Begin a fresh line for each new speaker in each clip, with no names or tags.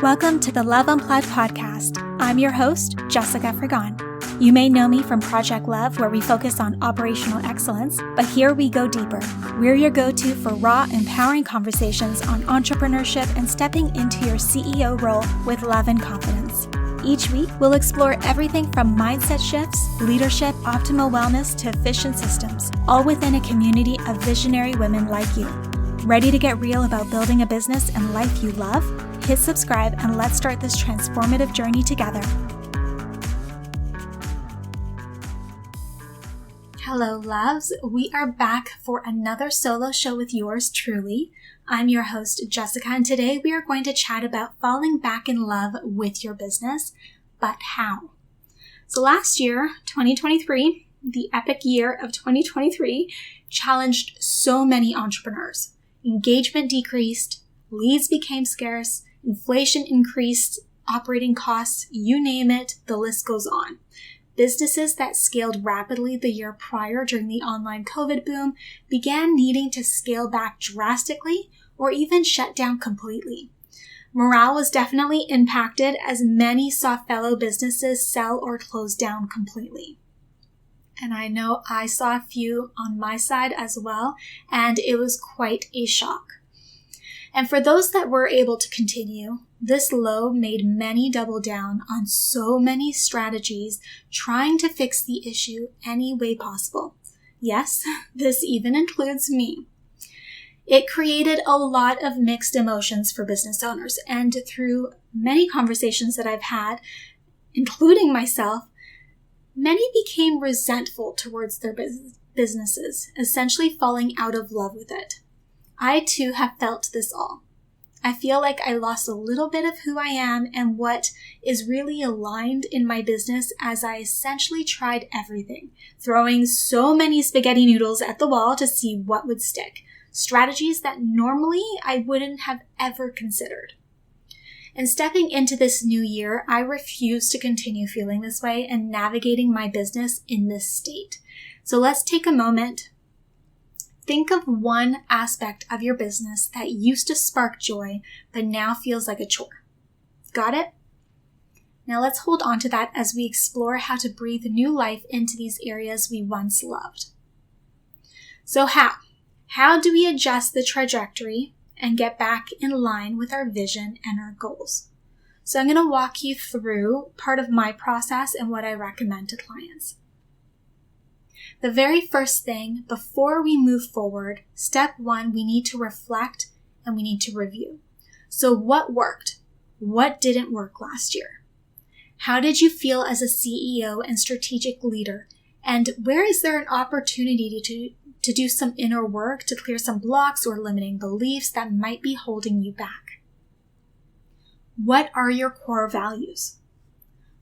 Welcome to the Love Unplugged podcast. I'm your host, Jessica Frigon. You may know me from Project Love, where we focus on operational excellence, but here we go deeper. We're your go-to for raw, empowering conversations on entrepreneurship and stepping into your CEO role with love and confidence. Each week, we'll explore everything from mindset shifts, leadership, optimal wellness, to efficient systems, all within a community of visionary women like you. Ready to get real about building a business and life you love? Hit subscribe and let's start this transformative journey together. Hello, loves. We are back for another solo show with yours truly. I'm your host, Jessica, and today we are going to chat about falling back in love with your business, but how? So last year, 2023, the epic year of 2023, challenged so many entrepreneurs. Engagement decreased, leads became scarce, inflation increased, operating costs, you name it, the list goes on. Businesses that scaled rapidly the year prior during the online COVID boom began needing to scale back drastically or even shut down completely. Morale was definitely impacted as many saw fellow businesses sell or close down completely. And I know I saw a few on my side as well, and it was quite a shock. And for those that were able to continue, this low made many double down on so many strategies trying to fix the issue any way possible. Yes, this even includes me. It created a lot of mixed emotions for business owners, and through many conversations that I've had, including myself, many became resentful towards their businesses, essentially falling out of love with it. I too have felt this all. I feel like I lost a little bit of who I am and what is really aligned in my business as I essentially tried everything, throwing so many spaghetti noodles at the wall to see what would stick, strategies that normally I wouldn't have ever considered. And stepping into this new year, I refuse to continue feeling this way and navigating my business in this state. So let's take a moment. Think of one aspect of your business that used to spark joy, but now feels like a chore. Got it? Now let's hold on to that as we explore how to breathe new life into these areas we once loved. So how? How do we adjust the trajectory and get back in line with our vision and our goals? So I'm going to walk you through part of my process and what I recommend to clients. The very first thing, before we move forward, step one, we need to reflect and we need to review. So what worked? What didn't work last year? How did you feel as a CEO and strategic leader? And where is there an opportunity to do some inner work to clear some blocks or limiting beliefs that might be holding you back? What are your core values?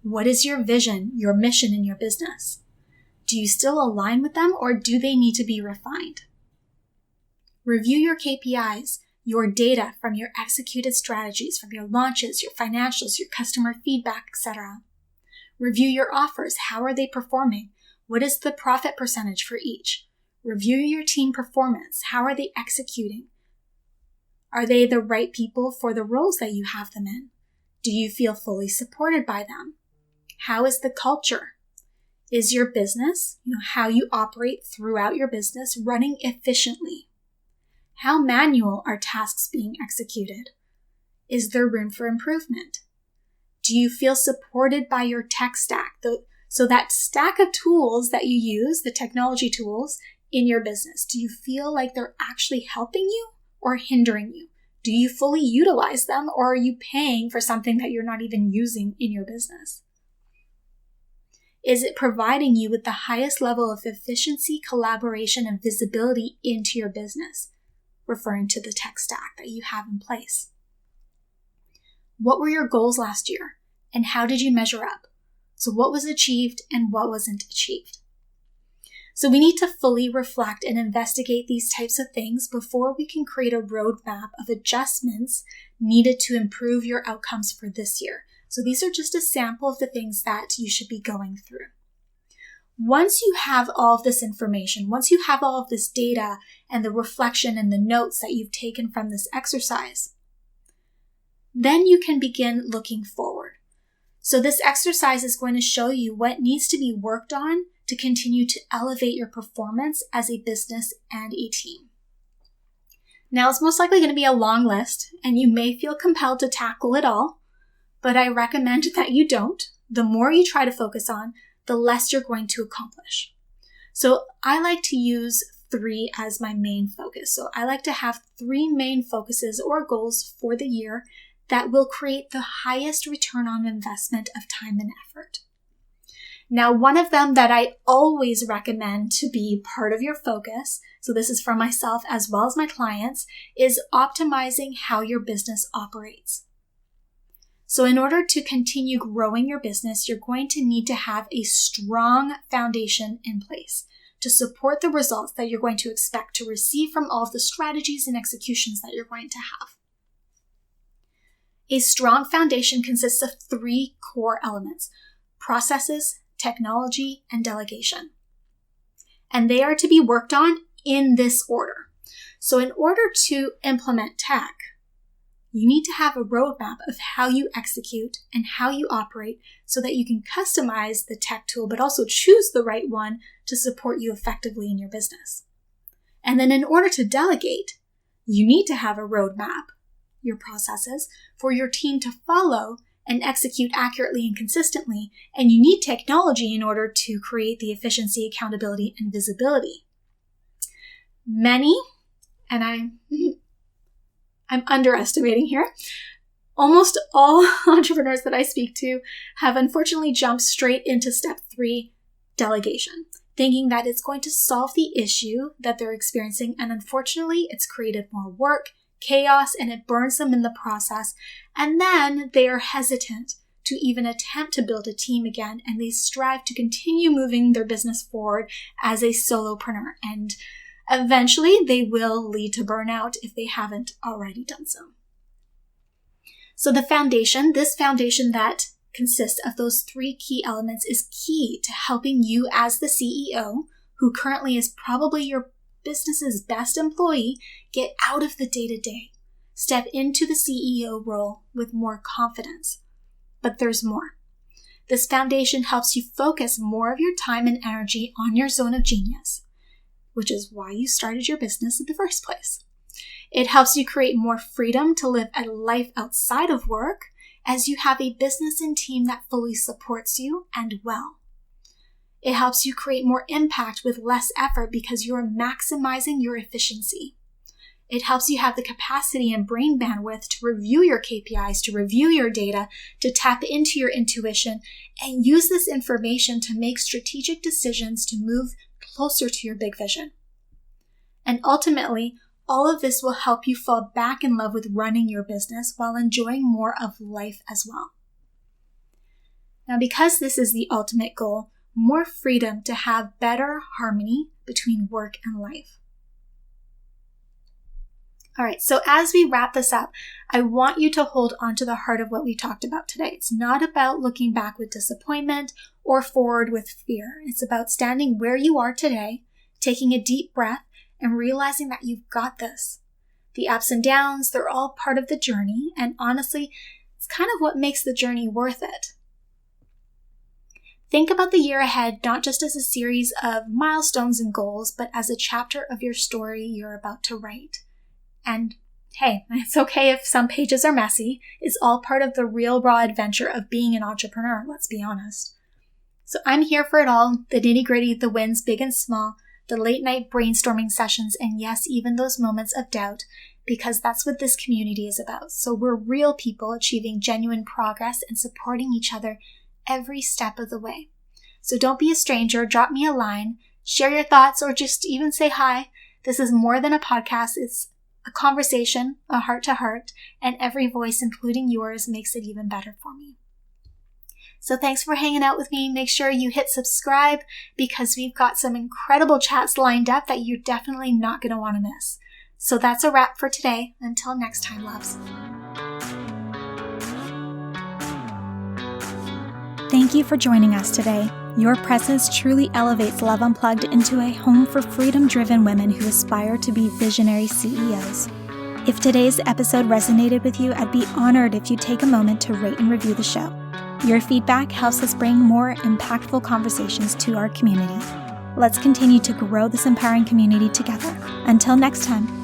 What is your vision, your mission in your business? Do you still align with them, or do they need to be refined? Review your KPIs, your data from your executed strategies, from your launches, your financials, your customer feedback, etc. Review your offers. How are they performing? What is the profit percentage for each? Review your team performance. How are they executing? Are they the right people for the roles that you have them in? Do you feel fully supported by them? How is the culture? Is your business, how you operate throughout your business, running efficiently? How manual are tasks being executed? Is there room for improvement? Do you feel supported by your tech stack? So that stack of tools that you use, the technology tools in your business, do you feel like they're actually helping you or hindering you? Do you fully utilize them, or are you paying for something that you're not even using in your business? Is it providing you with the highest level of efficiency, collaboration, and visibility into your business? Referring to the tech stack that you have in place. What were your goals last year, and how did you measure up? So what was achieved and what wasn't achieved? So we need to fully reflect and investigate these types of things before we can create a roadmap of adjustments needed to improve your outcomes for this year. So these are just a sample of the things that you should be going through. Once you have all of this information, once you have all of this data and the reflection and the notes that you've taken from this exercise, then you can begin looking forward. So this exercise is going to show you what needs to be worked on to continue to elevate your performance as a business and a team. Now, it's most likely going to be a long list, and you may feel compelled to tackle it all, but I recommend that you don't. The more you try to focus on, the less you're going to accomplish. So I like to use 3 as my main focus. So I like to have 3 main focuses or goals for the year that will create the highest return on investment of time and effort. Now, one of them that I always recommend to be part of your focus, so this is for myself as well as my clients, is optimizing how your business operates. So in order to continue growing your business, you're going to need to have a strong foundation in place to support the results that you're going to expect to receive from all of the strategies and executions that you're going to have. A strong foundation consists of 3 core elements: processes, technology, and delegation. And they are to be worked on in this order. So in order to implement tech, you need to have a roadmap of how you execute and how you operate so that you can customize the tech tool, but also choose the right one to support you effectively in your business. And then in order to delegate, you need to have a roadmap, your processes, for your team to follow and execute accurately and consistently, and you need technology in order to create the efficiency, accountability, and visibility. Many, and I'm underestimating here, almost all entrepreneurs that I speak to have unfortunately jumped straight into step 3, delegation, thinking that it's going to solve the issue that they're experiencing, and unfortunately it's created more work, chaos, and it burns them in the process. And then they are hesitant to even attempt to build a team again, and they strive to continue moving their business forward as a solopreneur. And eventually they will lead to burnout if they haven't already done so. So this foundation that consists of those 3 key elements is key to helping you as the CEO, who currently is probably your business's best employee, get out of the day-to-day, step into the CEO role with more confidence. But there's more. This foundation helps you focus more of your time and energy on your zone of genius, which is why you started your business in the first place. It helps you create more freedom to live a life outside of work as you have a business and team that fully supports you and well. It helps you create more impact with less effort because you're maximizing your efficiency. It helps you have the capacity and brain bandwidth to review your KPIs, to review your data, to tap into your intuition, and use this information to make strategic decisions to move closer to your big vision. And ultimately, all of this will help you fall back in love with running your business while enjoying more of life as well. Now, because this is the ultimate goal, more freedom to have better harmony between work and life. All right, so as we wrap this up, I want you to hold on to the heart of what we talked about today. It's not about looking back with disappointment or forward with fear. It's about standing where you are today, taking a deep breath, and realizing that you've got this. The ups and downs, they're all part of the journey, and honestly, it's kind of what makes the journey worth it. Think about the year ahead not just as a series of milestones and goals, but as a chapter of your story you're about to write. And hey, it's okay if some pages are messy. It's all part of the real raw adventure of being an entrepreneur, let's be honest. So I'm here for it all, the nitty-gritty, the wins, big and small, the late-night brainstorming sessions, and yes, even those moments of doubt, because that's what this community is about. So we're real people achieving genuine progress and supporting each other every step of the way. So don't be a stranger, drop me a line, share your thoughts, or just even say hi. This is more than a podcast, it's a conversation, a heart-to-heart, and every voice, including yours, makes it even better for me. So thanks for hanging out with me. Make sure you hit subscribe because we've got some incredible chats lined up that you're definitely not going to want to miss. So that's a wrap for today. Until next time, loves. Thank you for joining us today. Your presence truly elevates Love Unplugged into a home for freedom-driven women who aspire to be visionary CEOs. If today's episode resonated with you, I'd be honored if you take a moment to rate and review the show. Your feedback helps us bring more impactful conversations to our community. Let's continue to grow this empowering community together. Until next time.